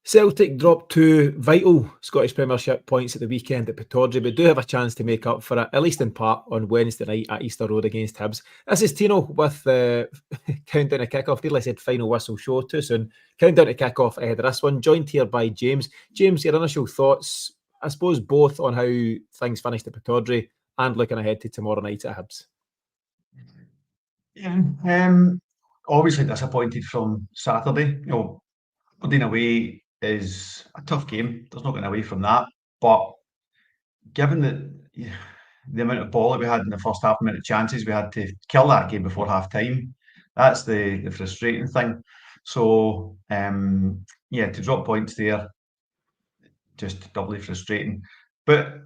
Celtic dropped 2 vital Scottish Premiership points at the weekend at Pittodrie, but do have a chance to make up for it, at least in part, on Wednesday night at Easter Road against Hibs. This is Tino with the countdown to kick-off. Nearly said final whistle show too soon. Countdown to kick-off ahead of this one. Joined here by James. James, your initial thoughts, I suppose, both on how things finished at Pittodrie and looking ahead to tomorrow night at Hibs. Yeah, obviously disappointed from Saturday. Aberdeen away is a tough game. There's no getting away from that. But given that the amount of ball that we had in the first half, amount of chances we had to kill that game before half time, that's the frustrating thing. So to drop points there, just doubly frustrating. But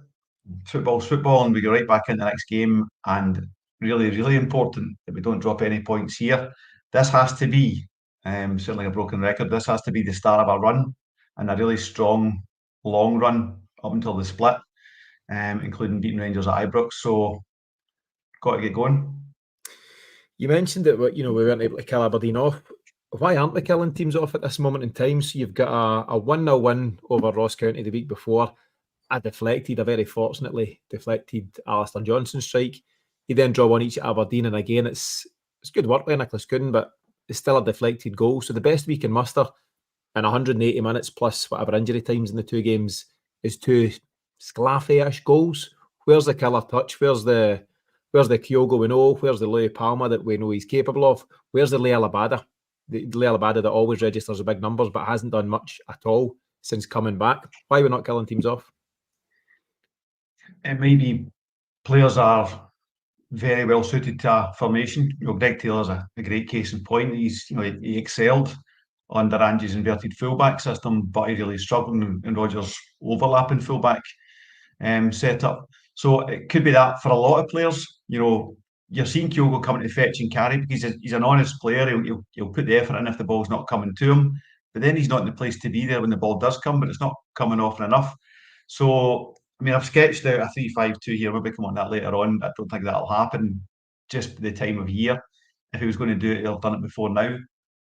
football's football, and we go right back in the next game. And really, really important that we don't drop any points here. This has to be certainly a broken record. This has to be the start of a run, and a really strong, long run up until the split, including beating Rangers at Ibrox. So, got to get going. You mentioned that we weren't able to kill Aberdeen off. Why aren't we killing teams off at this moment in time? So you've got a 1-0 win over Ross County the week before. A very fortunately deflected Alistair Johnson strike. You then draw one each at Aberdeen, and again it's good work by Nicholas Kuhn, but it's still a deflected goal. So the best we can muster in 180 minutes plus whatever injury times in the two games is 2 Sclaffy-ish goals. Where's the killer touch? Where's the Kyogo we know? Where's the Louis Palma that we know he's capable of? Where's the Leal Abada? The Leal Abada that always registers the big numbers but hasn't done much at all since coming back. Why are we not killing teams off? It may be players are very well suited to a formation. Greg Taylor's a great case in point. He excelled under Angie's inverted fullback system, but he really struggled in Rodgers' overlapping fullback setup. So it could be that for a lot of players. You're seeing Kyogo coming to fetch and carry because he's an honest player. He'll put the effort in if the ball's not coming to him, but then he's not in the place to be there when the ball does come, but it's not coming often enough. So I've sketched out a 3-5-2 here. Maybe come on that later on. I don't think that'll happen just the time of year. If he was going to do it, he'll have done it before now.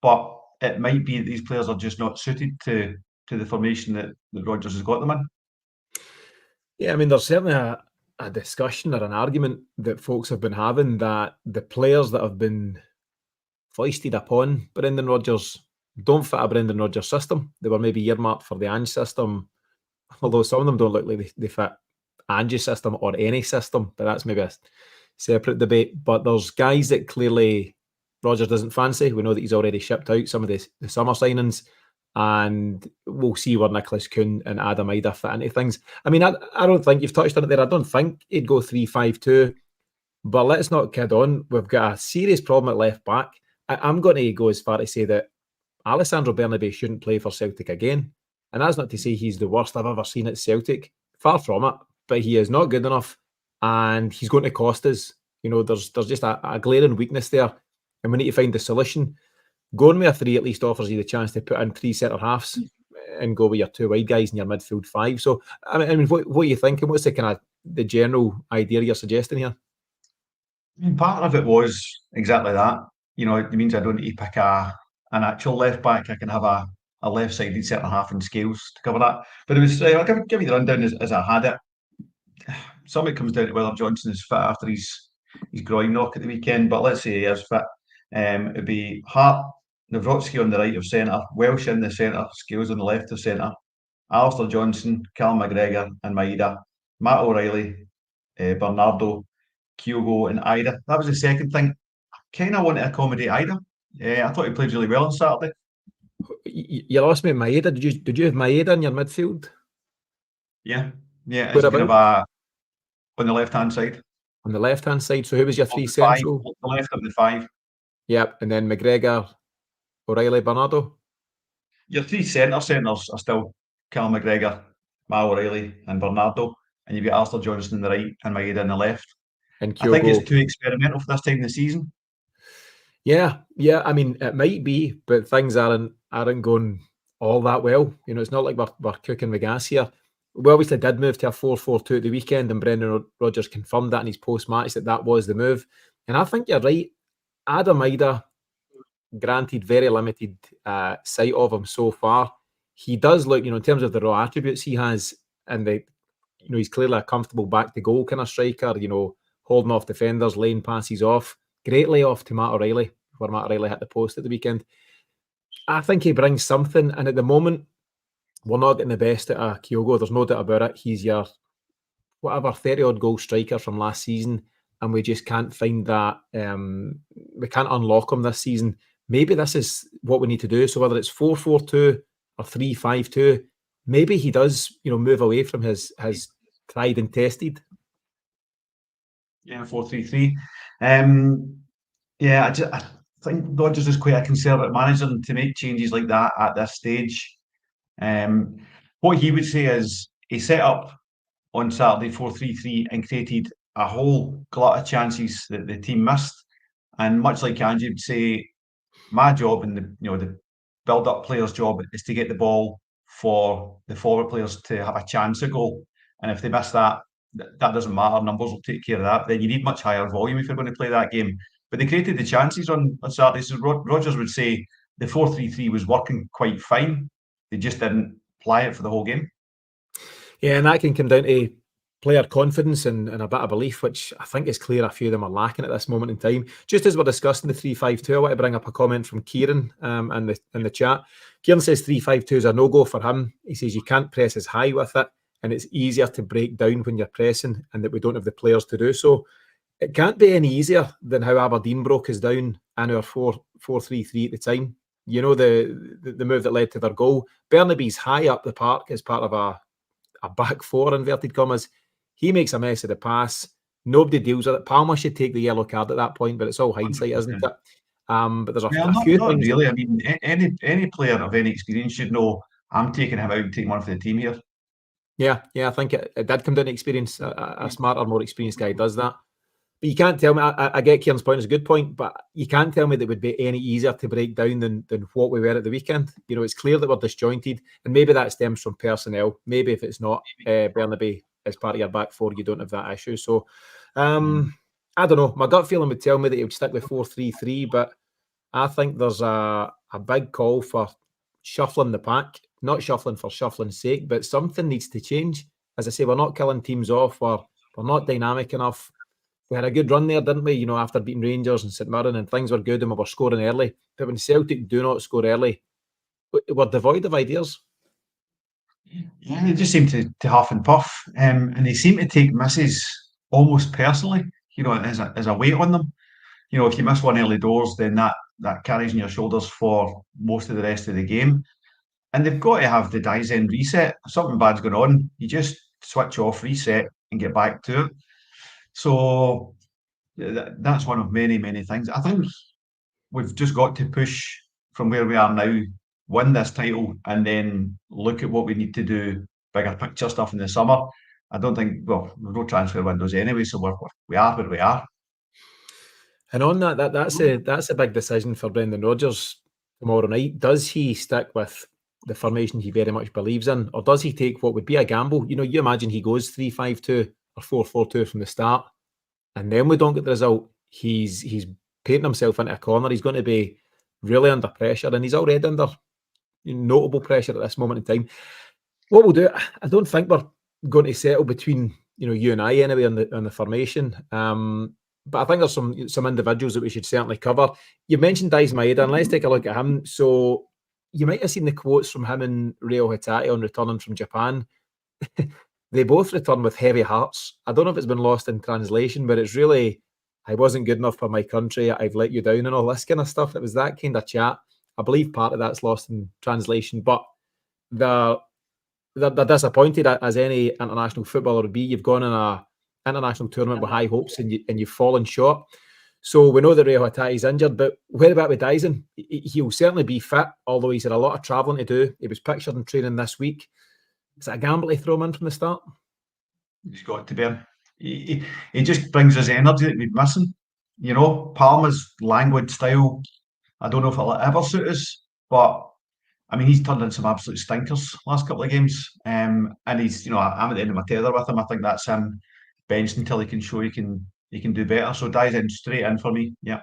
But it might be that these players are just not suited to the formation that Rodgers has got them in. Yeah, there's certainly a discussion or an argument that folks have been having that the players that have been foisted upon Brendan Rodgers don't fit a Brendan Rodgers system. They were maybe earmarked for the Ange system, although some of them don't look like they fit Angie's system or any system, but that's maybe a separate debate. But there's guys that clearly Rodgers doesn't fancy. We know that he's already shipped out some of the summer signings, and we'll see where Nicholas Kuhn and Adam Idah fit into things. I don't think you've touched on it there. I don't think he'd go 3-5-2, but let's not kid on. We've got a serious problem at left back. I'm going to go as far to say that Alessandro Bernabei shouldn't play for Celtic again. And that's not to say he's the worst I've ever seen at Celtic. Far from it. But he is not good enough, and he's going to cost us. There's just a glaring weakness there, and we need to find the solution. Going with a 3 at least offers you the chance to put in 3 centre-halves and go with your 2 wide guys in your midfield 5. So, what are you thinking? What's the general idea you're suggesting here? Part of it was exactly that. It means I don't need to pick an actual left back. I can have a left-sided centre-half in Scales to cover that. But it was, I'll give you the rundown as I had it. Some of it comes down to whether Johnson is fit after his groin knock at the weekend, but let's say he is fit. It'd be Hart, Nawrocki on the right of centre, Welsh in the centre, Scales on the left of centre, Alistair Johnson, Callum McGregor and Maeda, Matt O'Reilly, Bernardo, Kyogo and Idah. That was the second thing. I kind of want to accommodate Idah. I thought he played really well on Saturday. You lost me at Maeda. Did you have Maeda in your midfield? Yeah. It's kind of on the left-hand side. On the left-hand side. So who was your 3 central? The left of the 5. Yep, and then McGregor, O'Reilly, Bernardo. Your 3 centres are still Callum McGregor, Matt O'Reilly and Bernardo, and you've got Alistair Johnson on the right and Maeda on the left. And Kyogo. I think it's too experimental for this time of the season. Yeah. It might be, but things aren't going all that well. It's not like we're cooking with gas here. We obviously did move to a 4-4-2 at the weekend, and Brendan Rodgers confirmed that in his post-match that was the move. And I think you're right. Adam Idah, granted very limited sight of him so far, he does look, in terms of the raw attributes he has, and he's clearly a comfortable back to goal kind of striker, holding off defenders, laying passes off. Great layoff to Matt O'Reilly, where Matt O'Reilly hit the post at the weekend. I think he brings something, and at the moment, we're not getting the best out of Kyogo. There's no doubt about it. He's your 30-odd goal striker from last season, and we just can't find that. We can't unlock him this season. Maybe this is what we need to do. So whether it's 4-4-2 or 3-5-2, maybe he does, move away from his tried and tested. Yeah, 4-3-3. I think Rodgers is quite a conservative manager, and to make changes like that at this stage, what he would say is he set up on Saturday 4-3-3 and created a whole glut of chances that the team missed. And much like Angie would say, my job and the build-up players' job is to get the ball for the forward players to have a chance at goal. And if they miss that, that doesn't matter. Numbers will take care of that. Then you need much higher volume if you're going to play that game. But they created the chances on Saturday. So Rodgers would say the 4-3-3 was working quite fine. They just didn't apply it for the whole game. Yeah, and that can come down to player confidence and a bit of belief, which I think is clear a few of them are lacking at this moment in time. Just as we're discussing the 3-5-2, I want to bring up a comment from Kieran in the chat. Kieran says 3-5-2 is a no-go for him. He says you can't press as high with it, and it's easier to break down when you're pressing, and that we don't have the players to do so. It can't be any easier than how Aberdeen broke us down in our 4-3-3 at the time. The move that led to their goal. Burnaby's high up the park as part of a back four, inverted commas. He makes a mess of the pass. Nobody deals with it. Palmer should take the yellow card at that point, but it's all hindsight, 100%. Isn't it? But there's a few not things. Really. I mean, any player of any experience should know I'm taking him out and taking one for the team here. Yeah, I think it did come down to experience. A smarter, more experienced guy does that. But you can't tell me, I get Kieran's point, it's a good point, but you can't tell me that it would be any easier to break down than what we were at the weekend. It's clear that we're disjointed, and maybe that stems from personnel. Maybe if it's not Burnaby as part of your back four, you don't have that issue. So, I don't know. My gut feeling would tell me that he would stick with 4-3-3, but I think there's a big call for shuffling the pack. Not shuffling for shuffling's sake, but something needs to change. As I say, we're not killing teams off. We're not dynamic enough. We had a good run there, didn't we? After beating Rangers and St Mirren, and things were good and we were scoring early. But when Celtic do not score early, we're devoid of ideas. Yeah, they just seem to huff and puff, and they seem to take misses almost personally. As a weight on them. If you miss one early doors, then that carries on your shoulders for most of the rest of the game. And they've got to have the Daisen reset. If something bad's going on, you just switch off, reset, and get back to it. So that's one of many, many things. I think we've just got to push from where we are now, win this title, and then look at what we need to do, bigger picture stuff in the summer. I don't think, there's no transfer windows anyway, so we are where we are. And on that's a big decision for Brendan Rodgers tomorrow night. Does he stick with the formation he very much believes in, or does he take what would be a gamble? You imagine he goes 3-5-2 or 4-4-2 from the start, and then we don't get the result. He's painting himself into a corner. He's going to be really under pressure, and he's already under notable pressure at this moment in time. What we'll do, I don't think we're going to settle between you and I anyway on the formation. But I think there's some individuals that we should certainly cover. You mentioned Adam Idah, and let's take a look at him. So you might have seen the quotes from him and Reo Hatate on returning from Japan. They both return with heavy hearts. I don't know if it's been lost in translation, but it's really, I wasn't good enough for my country, I've let you down, and all this kind of stuff. It was that kind of chat. I believe part of that's lost in translation, but they're disappointed, as any international footballer would be. You've gone in a international tournament with high hopes and you've fallen short. So we know that Reo Hatate's injured, but where about with Dyson? He'll certainly be fit, although he's had a lot of travelling to do. He was pictured in training this week. Is it a gamble to throw him in from the start? He's got to be. He just brings us energy that we're missing. Palmer's languid style, I don't know if it'll ever suit us, but I mean, he's turned in some absolute stinkers last couple of games. And he's, I'm at the end of my tether with him. I think that's him benched until he can show he can do better. So Dyson straight in for me. Yeah.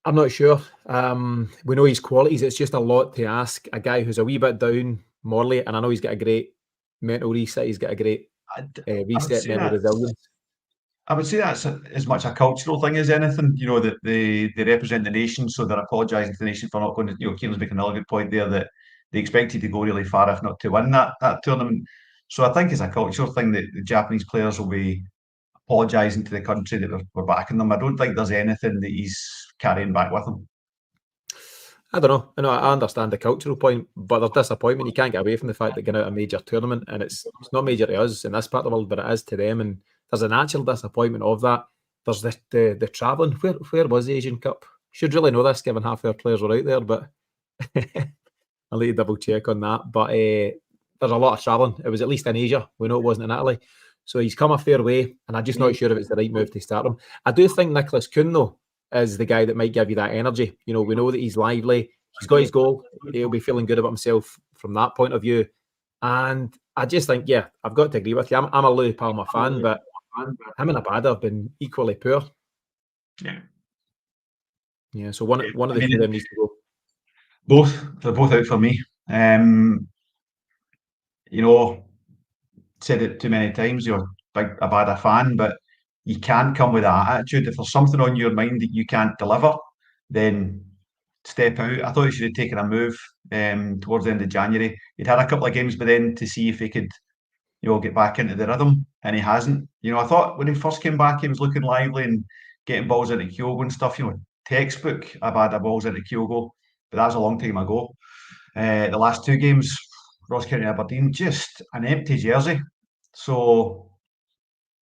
I'm not sure. We know his qualities. It's just a lot to ask a guy who's a wee bit down morally, and I know he's got a great mental reset. He's got a great I would reset, say mental that resilience. I would say that's as much a cultural thing as anything. You know, that they represent the nation, so they're apologising to the nation for not going to, you know, Kieran's making another good point there that they expected to go really far, if not to win that tournament. So I think it's a cultural thing that the Japanese players will be apologising to the country that we're backing them. I don't think there's anything that he's carrying back with him. I don't know. I understand the cultural point, but there's disappointment. You can't get away from the fact that going out a major tournament, and it's not major to us in this part of the world, but it is to them. And there's a natural disappointment of that. There's the travelling. Where was the Asian Cup? Should really know this, given half our players were out there, but I'll need to double check on that. But there's a lot of travelling. It was at least in Asia. We know it wasn't in Italy. So he's come a fair way, and I'm just not sure if it's the right move to start him. I do think Nicholas Kuhn, though, is the guy that might give you that energy. You know, we know that he's lively. He's got his goal. He'll be feeling good about himself from that point of view. And I just think, yeah, I've got to agree with you. I'm a Louis Palmer fan, but him and Abada have been equally poor. Yeah. Yeah, so one of the two of them needs to go. They're both out for me. You know, said it too many times, you're a big Abada fan, but you can't come with that attitude. If there's something on your mind that you can't deliver, then step out. I thought he should have taken a move towards the end of January. He'd had a couple of games by then to see if he could, you know, get back into the rhythm, and he hasn't. You know, I thought when he first came back, he was looking lively and getting balls into Kyogo and stuff. You know, textbook Abada balls into Kyogo, but that was a long time ago. The last two games, Ross County and Aberdeen, just an empty jersey. So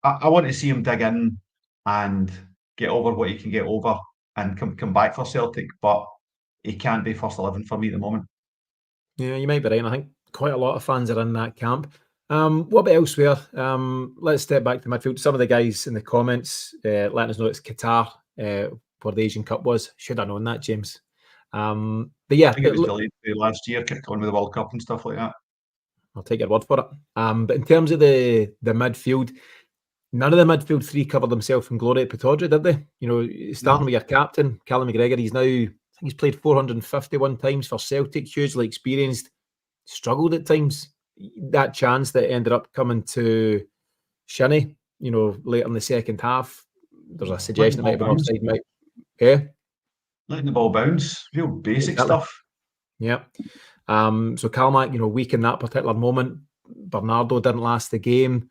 I want to see him dig in and get over what he can get over and come back for Celtic, but he can't be first 11 for me at the moment. Yeah, you might be right. And I think quite a lot of fans are in that camp. What about elsewhere? Let's step back to midfield. Some of the guys in the comments letting us know it's Qatar where the Asian Cup was. Should have known that, James. But yeah, I think it was delayed last year, kicked on with the World Cup and stuff like that. I'll take your word for it. But in terms of the midfield, none of the midfield three covered themselves in glory at Pittodrie, did they? You know, starting with your captain, Callum McGregor, he's now, I think he's played 451 times for Celtic, hugely experienced, struggled at times. That chance that ended up coming to Shinnie, you know, later in the second half, there's a suggestion it might have been offside. Letting the ball bounce, real basic Exactly. stuff. Yeah. So Calmac, you know, weak in that particular moment. Bernardo didn't last the game.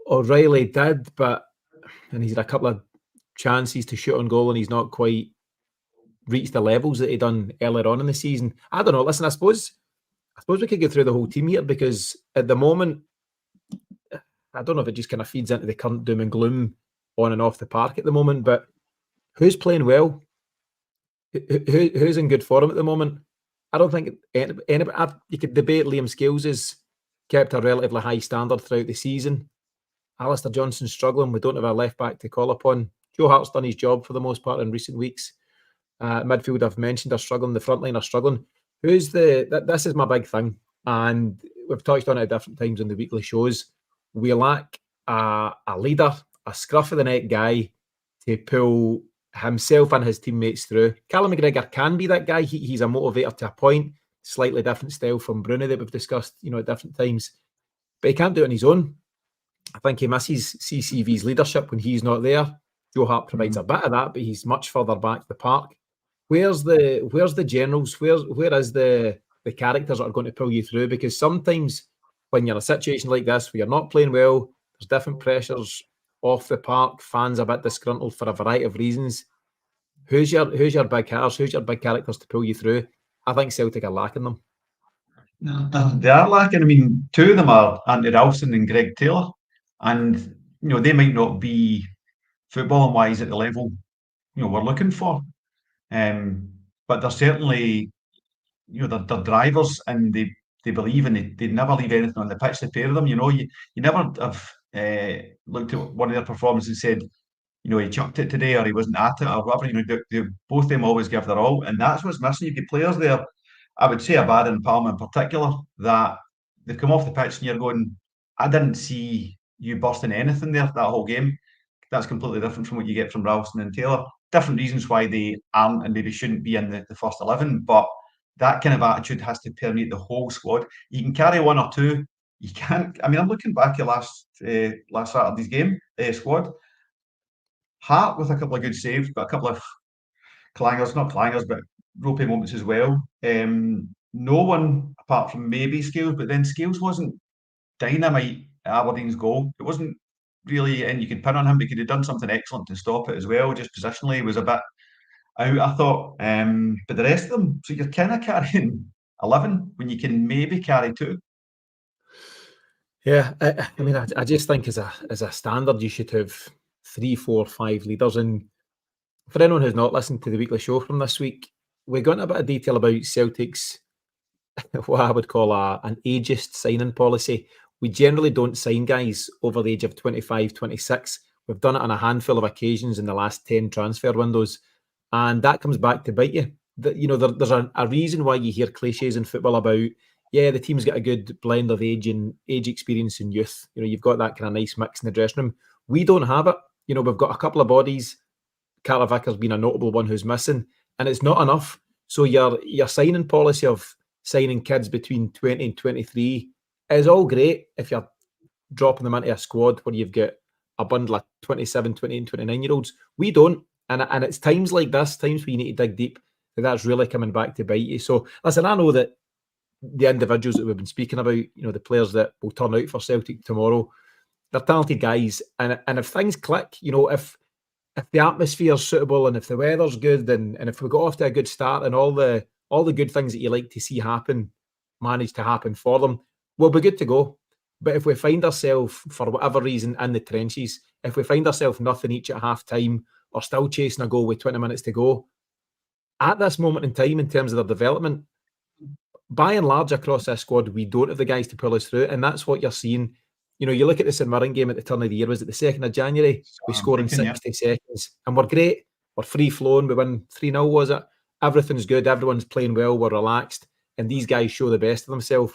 O'Reilly did, and he's had a couple of chances to shoot on goal, and he's not quite reached the levels that he done earlier on in the season. I don't know. Listen, I suppose we could go through the whole team here, because at the moment, I don't know if it just kind of feeds into the current doom and gloom on and off the park at the moment, but who's playing well? Who's in good form at the moment? I don't think anybody. You could debate Liam Scales has kept a relatively high standard throughout the season. Alistair Johnson's struggling. We don't have a left back to call upon. Joe Hart's done his job for the most part in recent weeks. Midfield, I've mentioned, are struggling. The front line are struggling. This is my big thing, and we've touched on it at different times in the weekly shows. We lack a leader, a scruff of the neck guy to pull himself and his teammates through. Callum McGregor can be that guy. He's a motivator to a point. Slightly different style from Bruni that we've discussed, you know, at different times, but he can't do it on his own. I think he misses CCV's leadership when he's not there. Joe Hart provides a bit of that, but he's much further back the park. Where's the generals? Where is the characters that are going to pull you through? Because sometimes when you're in a situation like this where you're not playing well, there's different pressures off the park, fans a bit disgruntled for a variety of reasons. Who's your big hitters? Who's your big characters to pull you through? I think Celtic are lacking them. No, they are lacking. I mean, two of them are Andy Ralston and Greg Taylor, and you know they might not be footballing wise at the level we're looking for, but they're certainly they're drivers, and they believe, and they never leave anything on the pitch. The pair of them, you never have looked at one of their performances and said, he chucked it today or he wasn't at it or whatever. Both of them always give their all, and that's what's missing. You get players there. I would say Abad and Palmer in particular, that they come off the pitch and you're going, I didn't see you busting anything there that whole game. that's completely different from what you get from Ralston and Taylor. Different reasons why they aren't and maybe shouldn't be in the first 11, but that kind of attitude has to permeate the whole squad. You can carry one or two. You can't. I mean, I'm looking back at last Saturday's game squad. Hart with a couple of good saves, but a couple of not clangers, but ropey moments as well. No one apart from maybe Scales, but then Scales wasn't dynamite at Aberdeen's goal. It wasn't really, and you could pin on him, but he could have done something excellent to stop it as well. Just positionally was a bit out, I thought. But the rest of them, so you're kind of carrying 11 when you can maybe carry 2. Yeah, I mean, I just think as a standard, you should have 3, 4, 5 leaders. And for anyone who's not listened to the weekly show from this week, we got into a bit of detail about Celtic's what I would call an ageist signing policy. We generally don't sign guys over the age of 25, 26. We've done it on a handful of occasions in the last 10 transfer windows. And that comes back to bite you. There's a reason why you hear cliches in football about, yeah, the team's got a good blend of age experience and youth. You've got that kind of nice mix in the dressing room. We don't have it. We've got a couple of bodies. Carter Vickers being a notable one who's missing, and it's not enough. So your signing policy of signing kids between 20 and 23 is all great if you're dropping them into a squad where you've got a bundle of 27, 28 and 29-year-olds. We don't. And it's times like this, times where you need to dig deep, that's really coming back to bite you. So, listen, I know that the individuals that we've been speaking about, the players that will turn out for Celtic tomorrow, they're talented guys. And if things click, if the atmosphere's suitable and if the weather's good and if we got off to a good start and all the good things that you like to see happen manage to happen for them, we'll be good to go. But if we find ourselves, for whatever reason, in the trenches, if we find ourselves nothing each at half time or still chasing a goal with 20 minutes to go, at this moment in time, in terms of their development, by and large across this squad, we don't have the guys to pull us through. And that's what you're seeing. You look at the St Mirren game at the turn of the year, was it the 2nd of January? We scored in 60 seconds and we're great. We're free-flowing. We win 3-0, was it? Everything's good. Everyone's playing well. We're relaxed. And these guys show the best of themselves.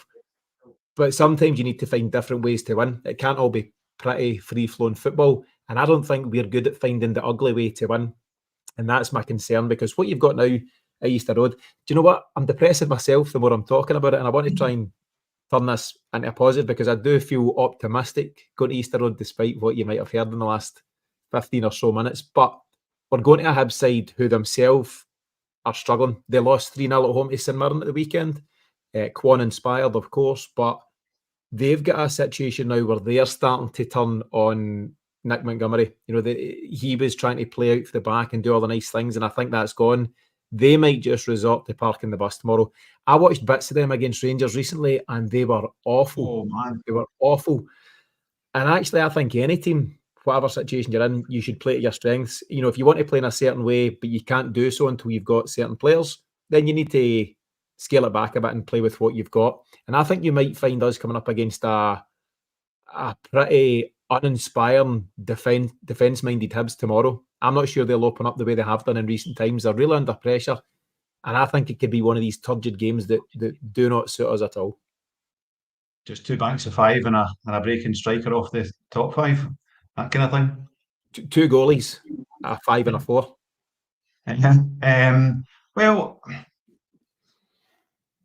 But sometimes you need to find different ways to win. It can't all be pretty free-flowing football. And I don't think we're good at finding the ugly way to win. And that's my concern, because what you've got now at Easter Road, do you know what? I'm depressing myself the more I'm talking about it. And I want to try and turn this into a positive, because I do feel optimistic going to Easter Road despite what you might have heard in the last 15 or so minutes. But we're going to a Hibs side who themselves are struggling. They lost 3-0 at home to St Mirren at the weekend. Quan inspired, of course, but they've got a situation now where they're starting to turn on Nick Montgomery. He was trying to play out for the back and do all the nice things, and I think that's gone. They might just resort to parking the bus tomorrow. I watched bits of them against Rangers recently, and they were awful. Oh, man. They were awful. And actually, I think any team, whatever situation you're in, you should play to your strengths. If you want to play in a certain way, but you can't do so until you've got certain players, then you need to scale it back a bit and play with what you've got. And I think you might find us coming up against a pretty uninspiring defence-minded Hibs tomorrow. I'm not sure they'll open up the way they have done in recent times. They're really under pressure. And I think it could be one of these turgid games that do not suit us at all. Just 2 banks of 5 and a breaking striker off the top 5. That kind of thing. 2 goalies, a 5 and a 4. Yeah. Well,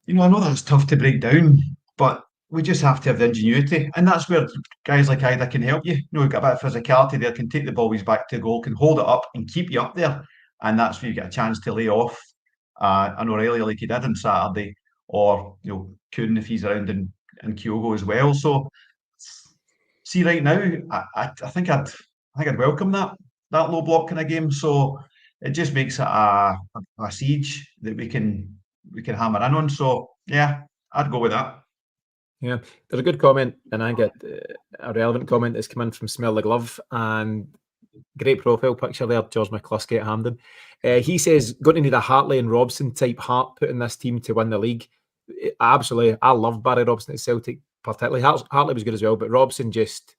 I know that's tough to break down, but we just have to have the ingenuity. And that's where guys like Idah can help you. We've got a bit of physicality there, can take the ball back to goal, can hold it up and keep you up there. And that's where you get a chance to lay off an O'Reilly like he did on Saturday, or Kuhn if he's around and Kyogo as well. So see, right now, I think I'd welcome that low block kind of game. So it just makes it a siege that we can hammer in on. So yeah, I'd go with that. Yeah, there's a good comment, and I get a relevant comment that's come in from Smell the Glove, and great profile picture there, George McCluskey at Hampden. He says, going to need a Hartley and Robson type heart put in this team to win the league. Absolutely. I love Barry Robson at Celtic, particularly. Hartley was good as well, but Robson just,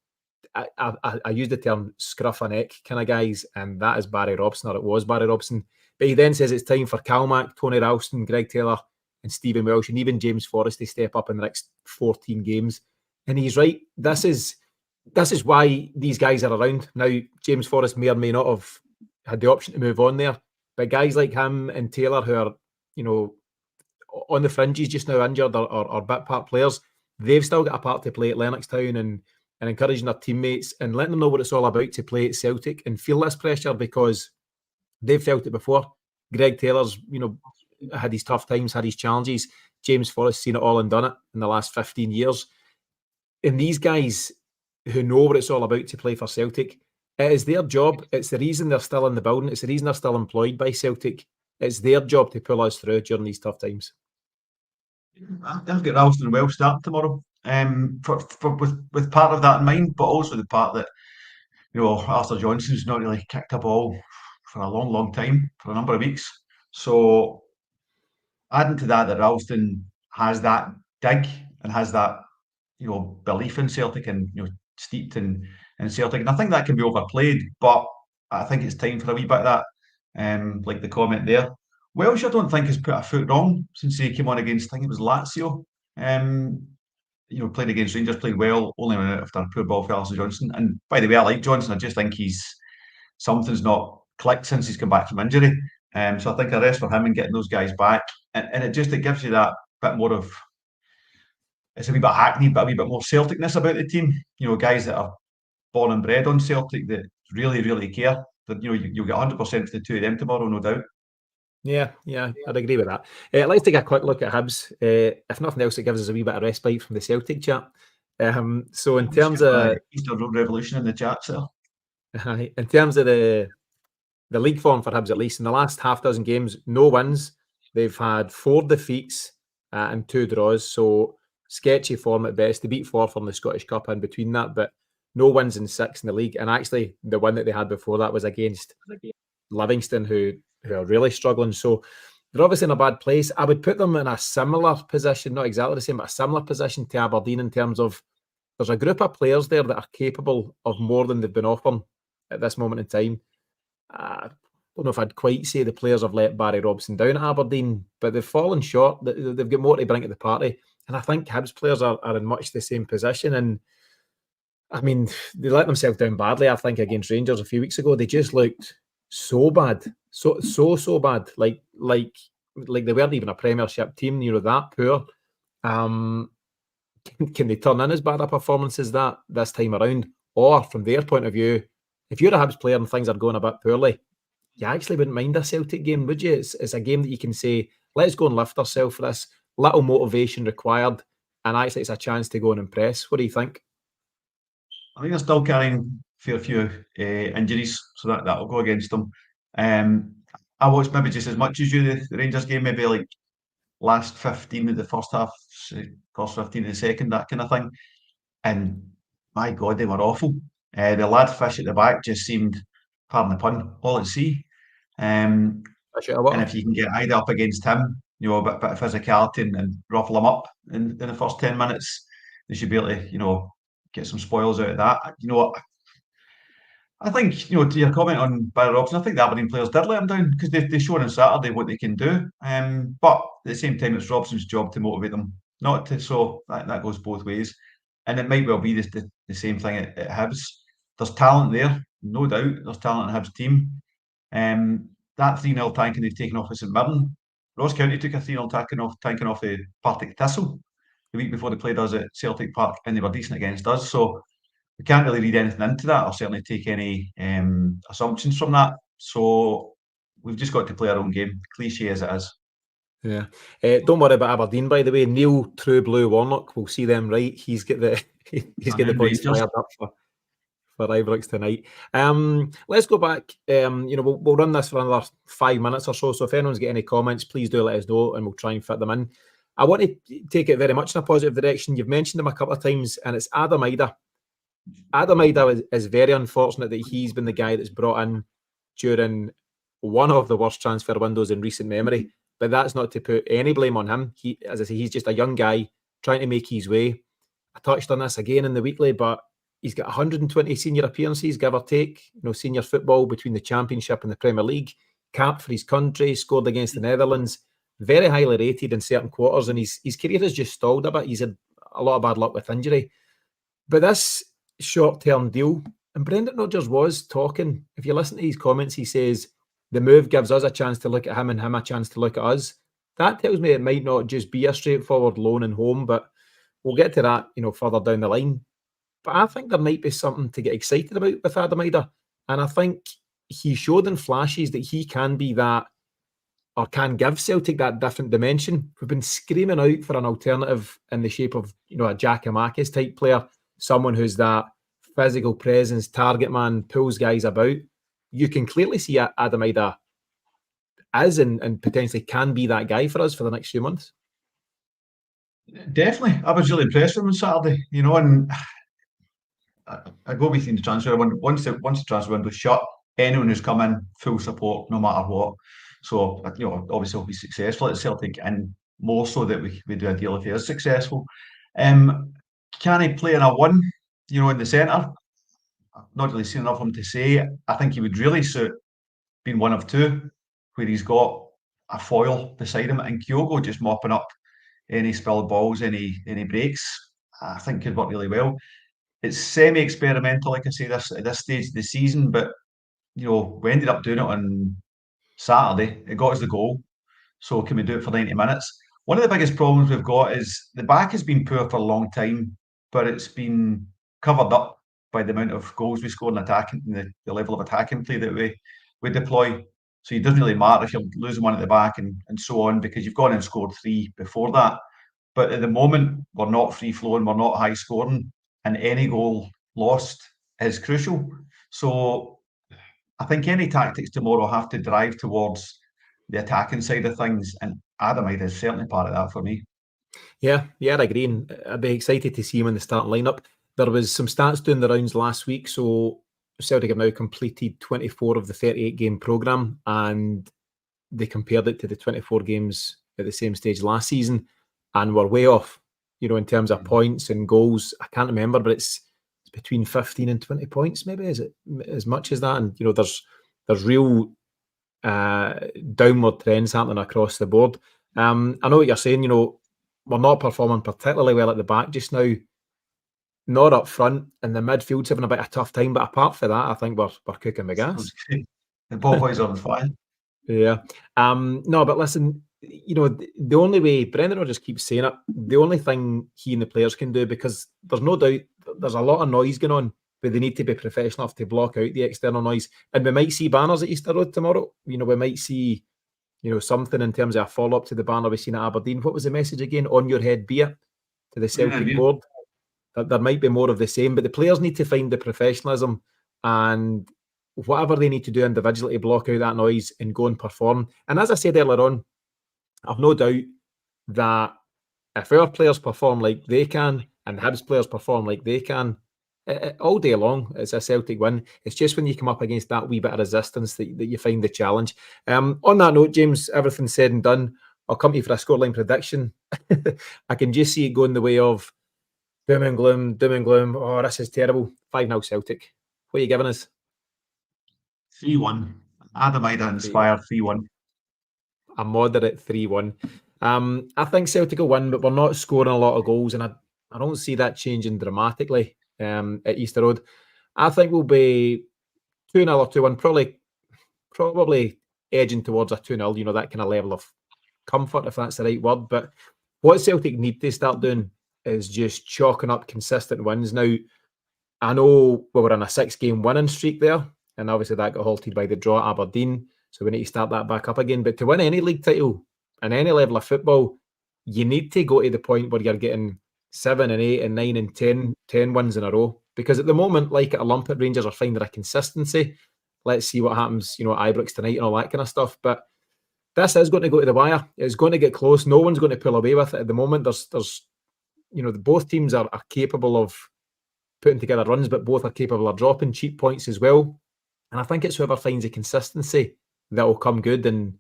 I use the term scruff a neck kind of guys, and that is Barry Robson, or it was Barry Robson. But he then says it's time for Calmack, Tony Ralston, Greg Taylor, and Stephen Welsh, and even James Forrest to step up in the next 14 games. And he's right. This is this is why these guys are around. Now, James Forrest may or may not have had the option to move on there, but guys like him and Taylor, who are, on the fringes just now, injured or bit part players, they've still got a part to play at Lennoxtown and encouraging their teammates and letting them know what it's all about to play at Celtic and feel this pressure, because they've felt it before. Greg Taylor's, had his tough times, had his challenges. James Forrest's seen it all and done it in the last 15 years. And these guys who know what it's all about to play for Celtic, it is their job. It's the reason they're still in the building. It's the reason they're still employed by Celtic. It's their job to pull us through during these tough times. I've got Ralston well starting tomorrow. With part of that in mind, but also the part that Arthur Johnson's not really kicked a ball for a long, long time, for a number of weeks. So adding to that Ralston has that dig and has that belief in Celtic and steeped in Celtic, and I think that can be overplayed, but I think it's time for a wee bit of that. Like the comment there, Welsh I don't think has put a foot wrong since he came on against, I think it was Lazio. Playing against Rangers, played well, only after a poor ball for Alison Johnson. And by the way, I like Johnson. I just think something's not clicked since he's come back from injury. So I think a rest for him and getting those guys back, and it gives you that bit more of, it's a wee bit hackneyed, but a wee bit more Celticness about the team. Guys that are born and bred on Celtic that really, really care. That you'll get 100% for the two of them tomorrow, no doubt. Yeah, I'd agree with that. Let's take a quick look at Hibs. If nothing else, it gives us a wee bit of respite from the Celtic chat. So in terms of Easter Road Revolution in the chat, sir. In terms of the league form for Hibs, at least in the last half dozen games, no wins. They've had 4 defeats and 2 draws. So sketchy form at best. They beat 4 from the Scottish Cup in between that, but no wins in 6 in the league. And actually, the win that they had before that was against Livingston, who are really struggling. So they're obviously in a bad place. I would put them in a similar position, not exactly the same, but a similar position to Aberdeen in terms of there's a group of players there that are capable of more than they've been offering at this moment in time. I don't know if I'd quite say the players have let Barry Robson down at Aberdeen, but they've fallen short. They've got more to bring to the party. And I think Hibs players are in much the same position. And I mean, they let themselves down badly, I think, against Rangers a few weeks ago. They just looked so bad. So bad. Like they weren't even a Premiership team, that poor. Can they turn in as bad a performance as that this time around? Or from their point of view, if you're a Hibs player and things are going a bit poorly, you actually wouldn't mind a Celtic game, would you? It's a game that you can say, let's go and lift ourselves for this. Little motivation required, and actually it's a chance to go and impress. What do you think? I think they're still carrying a fair few injuries, so that'll go against them. I watched maybe just as much as you the Rangers game, maybe like last 15 of the first half, first 15 of the second, that kind of thing. And my God, they were awful. The lad Fish at the back just seemed, pardon the pun, all at sea. And if you can get Idah up against him, a bit of physicality and ruffle him up in the first 10 minutes, they should be able to, get some spoils out of that. I think, to your comment on Barry Robson, I think the Aberdeen players did let him down because they showed on Saturday what they can do. But at the same time, it's Robson's job to motivate them, not to. So that goes both ways. And it might well be the same thing at Hibs. There's talent there, no doubt. There's talent in Hibs' team. That 3-0 tanking they've taken off of St Mirren. Ross County took a 3-0 tanking off of Partick Thistle the week before they played us at Celtic Park, and they were decent against us. So we can't really read anything into that or certainly take any assumptions from that. So we've just got to play our own game, cliche as it is. Yeah. Don't worry about Aberdeen, by the way. Neil True Blue Warnock will see them right. He's got the boys fired up for Ibrox tonight. Let's go back. We'll run this for another 5 minutes or so. So if anyone's got any comments, please do let us know and we'll try and fit them in. I want to take it very much in a positive direction. You've mentioned him a couple of times, and it's Adam Idah. Adam Idah is very unfortunate that he's been the guy that's brought in during one of the worst transfer windows in recent memory. But that's not to put any blame on him. As I say, he's just a young guy trying to make his way. I touched on this again in the weekly, but he's got 120 senior appearances, give or take. Senior football between the Championship and the Premier League. Capped for his country, scored against the Netherlands. Very highly rated in certain quarters, and his career has just stalled a bit. He's had a lot of bad luck with injury. But this short-term deal. And Brendan Rodgers was talking. If you listen to his comments, he says the move gives us a chance to look at him and him a chance to look at us. That tells me it might not just be a straightforward loan and home, but we'll get to that, further down the line. But I think there might be something to get excited about with Adam Idah. And I think he showed in flashes that he can be that, or can give Celtic that different dimension. We've been screaming out for an alternative in the shape of, a Giakoumakis type player, someone who's that physical presence, target man, pulls guys about. You can clearly see Adam Idah as and potentially can be that guy for us for the next few months. Definitely. I was really impressed with him on Saturday, and I go with you in the transfer window. Once the transfer window's shut, anyone who's come in, full support, no matter what. So, obviously he'll be successful at Celtic, and more so that we do a deal if he is successful. Can he play in a one, in the centre? I've not really seen enough of him to say. I think he would really suit being one of two, where he's got a foil beside him, and Kyogo just mopping up any spilled balls, any breaks. I think could work really well. It's semi-experimental, like I say, at this stage of the season, but we ended up doing it on Saturday. It got us the goal. So can we do it for 90 minutes? One of the biggest problems we've got is the back has been poor for a long time, but it's been covered up by the amount of goals we score in attacking, the level of attacking play that we deploy. So it doesn't really matter if you're losing one at the back and so on, because you've gone and scored 3 before that. But at the moment, we're not free-flowing, we're not high-scoring, and any goal lost is crucial. So I think any tactics tomorrow have to drive towards the attacking side of things, and Adam Idah is certainly part of that for me. Yeah, I agree. And I'd be excited to see him in the starting lineup. There was some stats doing the rounds last week. So Celtic have now completed 24 of the 38 game programme, and they compared it to the 24 games at the same stage last season, and we're way off, in terms of points and goals. I can't remember, but it's between 15 and 20 points, maybe. Is it as much as that? And, there's real downward trends happening across the board. I know what you're saying, we're not performing particularly well at the back just now, not up front, and the midfield's having a bit of a tough time, but apart from that, I think we're cooking the gas. The ball boys are on fire. Yeah. No, but listen, the only way, Brendan Rodgers keeps saying it, the only thing he and the players can do, because there's no doubt there's a lot of noise going on, but they need to be professional enough to block out the external noise. And we might see banners at Easter Road tomorrow. We might see, something in terms of a follow-up to the banner we've seen at Aberdeen. What was the message again? On your head be it, to the Celtic board. There might be more of the same, but the players need to find the professionalism and whatever they need to do individually to block out that noise and go and perform. And as I said earlier on, I've no doubt that if our players perform like they can and Hibs players perform like they can, all day long, it's a Celtic win. It's just when you come up against that wee bit of resistance that you find the challenge. On that note, James, everything said and done, I'll come to you for a scoreline prediction. I can just see it going the way of doom and gloom. Oh, this is terrible. 5-0 Celtic. What are you giving us? 3-1. Adam Idah inspired 3-1. A moderate 3-1. I think Celtic will win, but we're not scoring a lot of goals, and I don't see that changing dramatically at Easter Road. I think we'll be 2-0 or 2-1, probably edging towards a 2-0, that kind of level of comfort, if that's the right word. But what Celtic need to start doing is just chalking up consistent wins. Now, I know we were on a 6-game winning streak there, and obviously that got halted by the draw at Aberdeen, so we need to start that back up again. But to win any league title and any level of football, you need to go to the point where you're getting 7 and 8 and 9 and 10 wins in a row. Because at the moment, like at a lump, Rangers are finding a consistency. Let's see what happens, at Ibrox tonight and all that kind of stuff. But this is going to go to the wire. It's going to get close. No one's going to pull away with it at the moment. There's both teams are capable of putting together runs, but both are capable of dropping cheap points as well. And I think it's whoever finds a consistency that will come good. And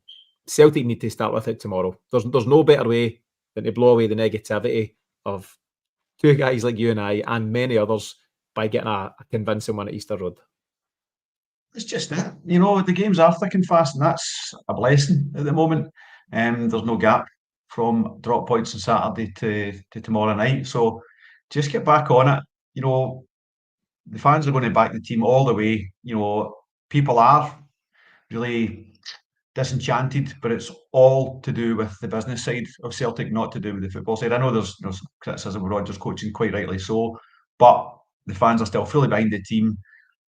Celtic need to start with it tomorrow. There's no better way than to blow away the negativity of two guys like you and I and many others by getting a convincing one at Easter Road. It's just it. The games are thick and fast, and that's a blessing at the moment. There's no gap from drop points on Saturday to tomorrow night. So just get back on it. the fans are going to back the team all the way. People are really disenchanted, but it's all to do with the business side of Celtic, not to do with the football side. I know there's some criticism of Rodgers coaching, quite rightly so, but the fans are still fully behind the team.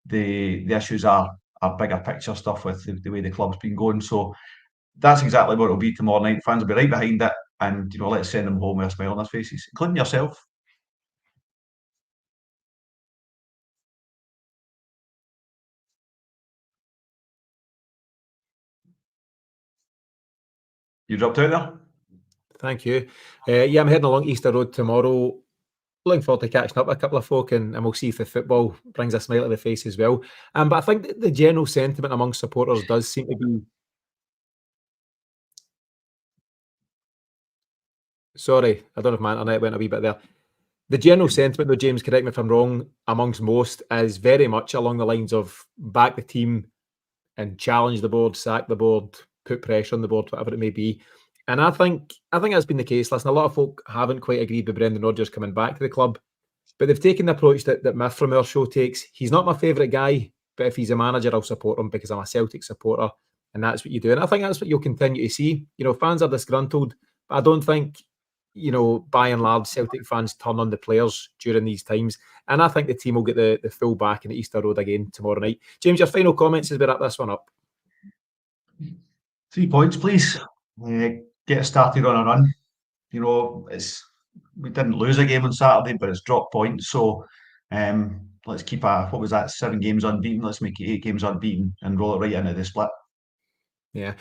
The issues are bigger picture stuff with the way the club's been going. So that's exactly what it'll be tomorrow night. Fans will be right behind it, and let's send them home with a smile on their faces, including yourself. You dropped out there? Thank you. I'm heading along Easter Road tomorrow. Looking forward to catching up with a couple of folk, and we'll see if the football brings a smile to the face as well. But I think that the general sentiment among supporters does seem to be... Sorry, I don't know if my internet went a wee bit there. The general sentiment, though, James, correct me if I'm wrong, amongst most is very much along the lines of back the team and challenge the board, sack the board, put pressure on the board, whatever it may be. And I think that's been the case. Listen, a lot of folk haven't quite agreed with Brendan Rodgers coming back to the club, but they've taken the approach that Myth from our show takes. He's not my favourite guy, but if he's a manager, I'll support him because I'm a Celtic supporter, and that's what you do. And I think that's what you'll continue to see. Fans are disgruntled, but I don't think, by and large, Celtic fans turn on the players during these times. And I think the team will get the full back in the Easter Road again tomorrow night. James, your final comments as we wrap this one up? 3 points, please. Get started on a run. We didn't lose a game on Saturday, but it's dropped points. So let's keep 7 games unbeaten. Let's make it 8 games unbeaten and roll it right into the split. Yeah.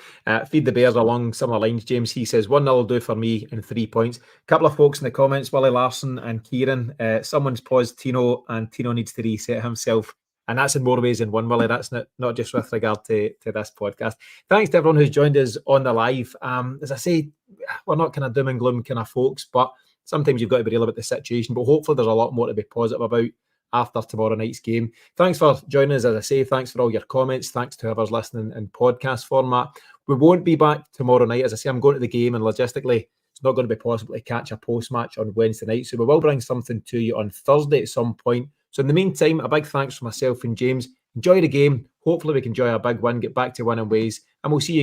Feed the Bears along similar lines, James. He says 1-0 will do for me and 3 points. A couple of folks in the comments, Willie Larson and Kieran. Someone's paused Tino, and Tino needs to reset himself. And that's in more ways than one, Willie. That's not just with regard to this podcast. Thanks to everyone who's joined us on the live. As I say, we're not kind of doom and gloom kind of folks, but sometimes you've got to be real about the situation. But hopefully there's a lot more to be positive about after tomorrow night's game. Thanks for joining us. As I say, thanks for all your comments. Thanks to whoever's listening in podcast format. We won't be back tomorrow night. As I say, I'm going to the game, and logistically, it's not going to be possible to catch a post-match on Wednesday night. So we will bring something to you on Thursday at some point. So in the meantime, a big thanks for myself and James. Enjoy the game. Hopefully we can enjoy a big win, get back to winning ways, and we'll see you